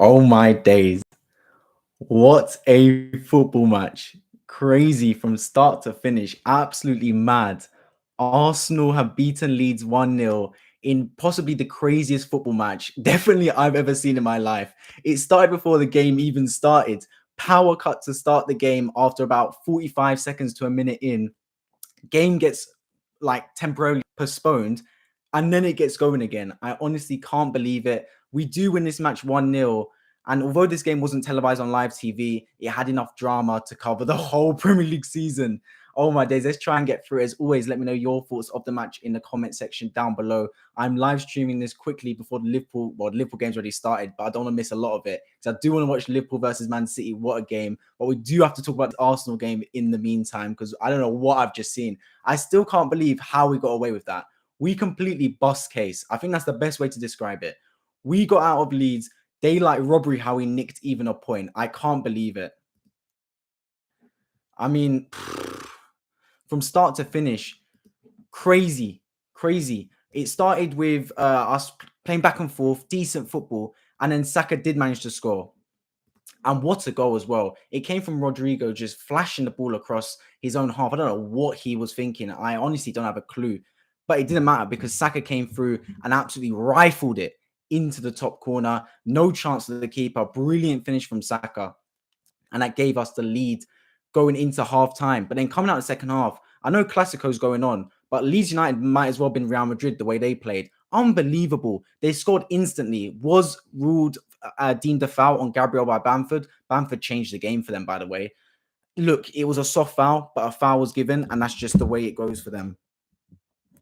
Oh my days. What a football match. Crazy from start to finish. Absolutely mad. Arsenal have beaten Leeds 1-0 in possibly the craziest football match definitely I've ever seen in my life. It started before the game even started. Power cut to start the game after about 45 seconds to a minute in. Game gets like temporarily postponed and then it gets going again. I honestly can't believe it. We do win this match 1-0. And although this game wasn't televised on live TV, it had enough drama to cover the whole Premier League season. Oh my days, let's try and get through. As always, let me know your thoughts of the match in the comment section down below. I'm live streaming this quickly before the Liverpool game's already started, but I don't want to miss a lot of it because I do want to watch Liverpool versus Man City. What a game. But we do have to talk about the Arsenal game in the meantime because I don't know what I've just seen. I still can't believe how we got away with that. We completely bust case. I think that's the best way to describe it. We got out of Leeds. Daylight robbery how we nicked even a point. I can't believe it. I mean, from start to finish, crazy. It started with us playing back and forth, decent football, and then Saka did manage to score. And what a goal as well. It came from Rodrigo just flashing the ball across his own half. I don't know what he was thinking. I honestly don't have a clue. But it didn't matter because Saka came through and absolutely rifled it into the top corner. No chance to the keeper. Brilliant finish from Saka. And that gave us the lead going into half time. But then coming out the second half, I know Clasico's going on, but Leeds United might as well have been Real Madrid the way they played. Unbelievable. They scored instantly. Was ruled deemed a foul on Gabriel by Bamford. Bamford changed the game for them, by the way. Look, it was a soft foul, but a foul was given, and that's just the way it goes for them.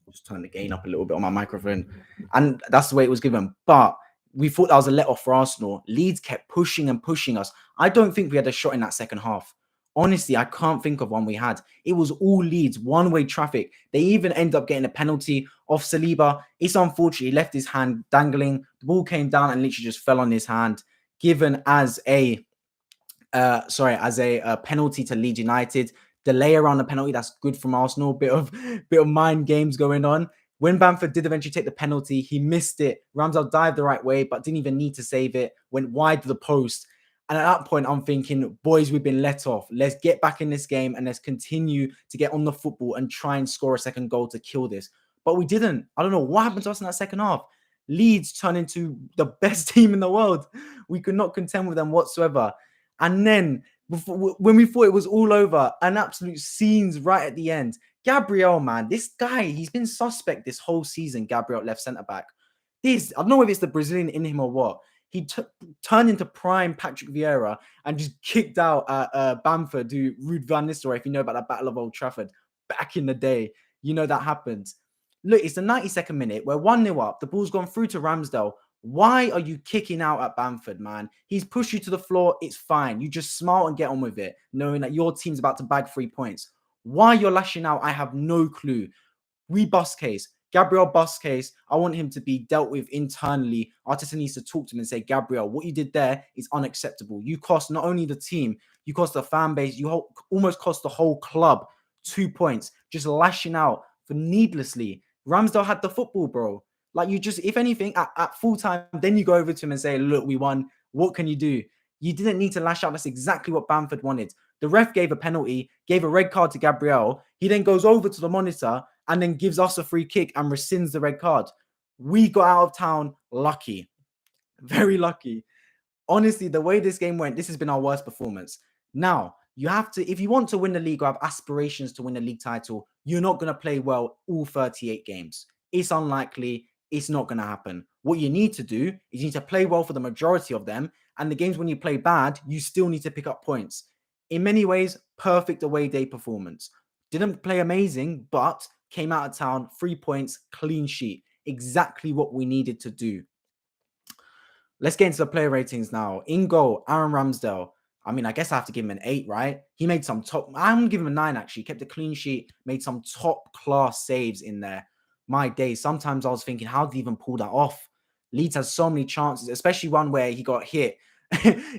Just turn the gain up a little bit on my microphone. And that's the way it was given. But we thought that was a let off for Arsenal. Leeds kept pushing and pushing us. I don't think we had a shot in that second half. Honestly, I can't think of one we had. It was all Leeds, one-way traffic. They even end up getting a penalty off Saliba. It's unfortunate. He left his hand dangling. The ball came down and literally just fell on his hand, given as a penalty to Leeds United. Delay around the penalty, that's good from Arsenal. Bit of mind games going on. When Bamford did eventually take the penalty, he missed it. Ramsdale dived the right way, but didn't even need to save it. Went wide to the post. And at that point, I'm thinking, boys, we've been let off. Let's get back in this game and let's continue to get on the football and try and score a second goal to kill this. But we didn't. I don't know what happened to us in that second half. Leeds turned into the best team in the world. We could not contend with them whatsoever. And then when we thought it was all over, an absolute scenes right at the end. Gabriel, man, this guy, he's been suspect this whole season, Gabriel left centre-back. I don't know if it's the Brazilian in him or what. He turned into prime Patrick Vieira and just kicked out Bamford, who Ruud van Nistelrooy, if you know about the Battle of Old Trafford, back in the day. You know that happened. Look, it's the 92nd minute. We're 1-0 up. The ball's gone through to Ramsdale. Why are you kicking out at Bamford, man? He's pushed you to the floor. It's fine. You just smile and get on with it, knowing that your team's about to bag 3 points. Why you're lashing out, I have no clue. We bust case. Gabriel bust case. I want him to be dealt with internally. Arteta needs to talk to him and say, Gabriel, what you did there is unacceptable. You cost not only the team, you cost the fan base, you almost cost the whole club 2 points. Just lashing out for needlessly. Ramsdale had the football, bro. Like, you just, if anything, at full time, then you go over to him and say, look, we won. What can you do? You didn't need to lash out. That's exactly what Bamford wanted. The ref gave a penalty, gave a red card to Gabriel. He then goes over to the monitor and then gives us a free kick and rescinds the red card. We got out of town lucky. Very lucky. Honestly, the way this game went, this has been our worst performance. Now, you have to, if you want to win the league or have aspirations to win the league title, you're not going to play well all 38 games. It's unlikely. It's not going to happen. What you need to do is you need to play well for the majority of them. And the games when you play bad, you still need to pick up points. In many ways, perfect away day performance. Didn't play amazing, but came out of town, 3 points, clean sheet. Exactly what we needed to do. Let's get into the player ratings now. In goal, Aaron Ramsdale. I mean, I guess I have to give him an 8, right? He made some I'm going to give him a 9, actually. Kept a clean sheet, made some top-class saves in there. My days, sometimes I was thinking, how did he even pull that off? Leeds has so many chances, especially one where he got hit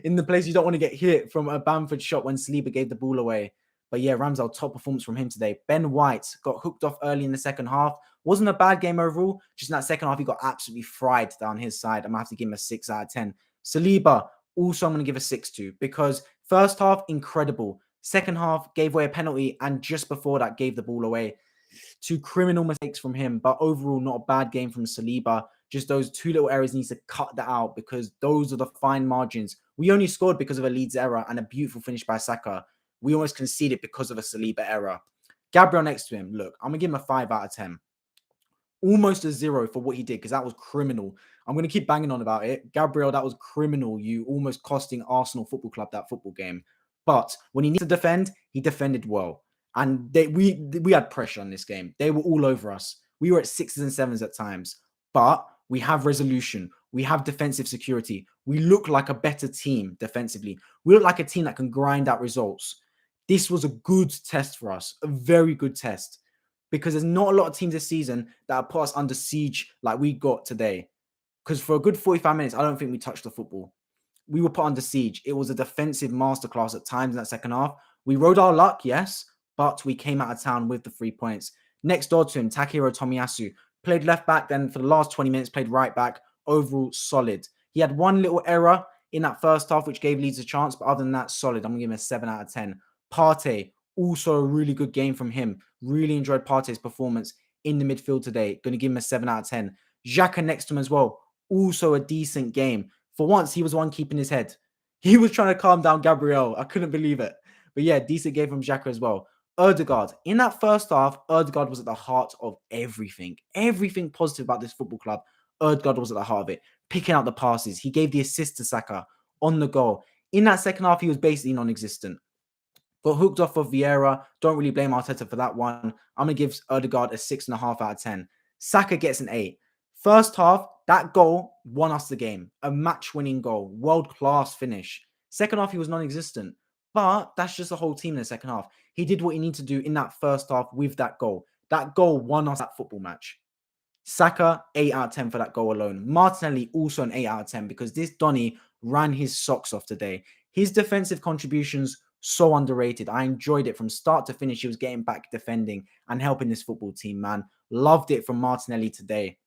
in the place you don't want to get hit from a Bamford shot when Saliba gave the ball away. But yeah, Ramsdale, top performance from him today. Ben White got hooked off early in the second half. Wasn't a bad game overall. Just in that second half, he got absolutely fried down his side. I'm going to have to give him a 6 out of 10. Saliba, also I'm going to give a 6 to, because first half, incredible. Second half, gave away a penalty, and just before that, gave the ball away. 2 criminal mistakes from him, but overall, not a bad game from Saliba. Just those 2 little errors, needs to cut that out, because those are the fine margins. We only scored because of a Leeds error and a beautiful finish by Saka. We almost conceded because of a Saliba error. Gabriel next to him, look, I'm going to give him a 5 out of 10. Almost a 0 for what he did, because that was criminal. I'm going to keep banging on about it. Gabriel, that was criminal. You almost costing Arsenal Football Club that football game. But when he needs to defend, he defended well. And we had pressure on this game. They were all over us. We were at 6s and 7s at times. But we have resolution. We have defensive security. We look like a better team defensively. We look like a team that can grind out results. This was a good test for us. A very good test. Because there's not a lot of teams this season that have put us under siege like we got today. Because for a good 45 minutes, I don't think we touched the football. We were put under siege. It was a defensive masterclass at times in that second half. We rode our luck, yes, but we came out of town with the 3 points. Next door to him, Takehiro Tomiyasu played left back, then for the last 20 minutes played right back. Overall, solid. He had one little error in that first half, which gave Leeds a chance, but other than that, solid. I'm going to give him a 7 out of 10. Partey, also a really good game from him. Really enjoyed Partey's performance in the midfield today. Going to give him a 7 out of 10. Xhaka next to him as well. Also a decent game. For once, he was the one keeping his head. He was trying to calm down Gabriel. I couldn't believe it. But yeah, decent game from Xhaka as well. Ødegaard. In that first half, Ødegaard was at the heart of everything. Everything positive about this football club, Ødegaard was at the heart of it. Picking out the passes. He gave the assist to Saka on the goal. In that second half, he was basically non-existent. Got hooked off of Vieira. Don't really blame Arteta for that one. I'm going to give Ødegaard a 6.5 out of 10. Saka gets an 8. First half, that goal won us the game. A match-winning goal. World-class finish. Second half, he was non-existent. But that's just the whole team in the second half. He did what he needed to do in that first half with that goal. That goal won us that football match. Saka, 8 out of 10 for that goal alone. Martinelli, also an 8 out of 10, because this Donny ran his socks off today. His defensive contributions, so underrated. I enjoyed it from start to finish. He was getting back, defending, and helping this football team, man. Loved it from Martinelli today.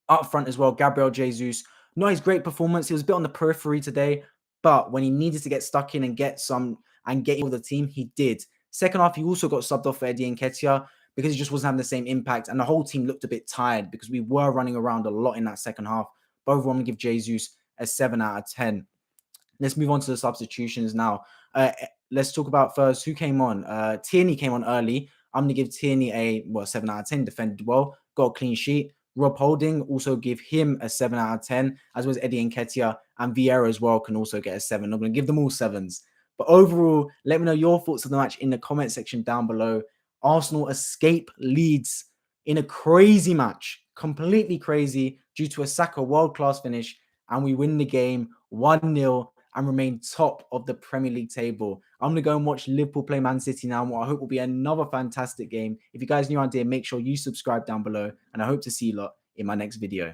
Up front as well, Gabriel Jesus. Not his great performance. He was a bit on the periphery today, but when he needed to get stuck in and get in with the team, he did. Second half, he also got subbed off for Eddie Nketiah because he just wasn't having the same impact, and the whole team looked a bit tired because we were running around a lot in that second half. But overall, I'm going to give Jesus a 7 out of 10. Let's move on to the substitutions now. Let's talk about first who came on. Tierney came on early. I'm going to give Tierney a 7 out of 10. Defended well, got a clean sheet. Rob Holding, also give him a 7 out of 10, as well as Eddie Nketiah, and Vieira as well can also get a 7. I'm going to give them all 7s. But overall, let me know your thoughts on the match in the comment section down below. Arsenal escape Leeds in a crazy match, completely crazy, due to a Saka world-class finish, and we win the game 1-0 and remain top of the Premier League table. I'm going to go and watch Liverpool play Man City now, what I hope will be another fantastic game. If you guys are new around here, make sure you subscribe down below, and I hope to see you lot in my next video.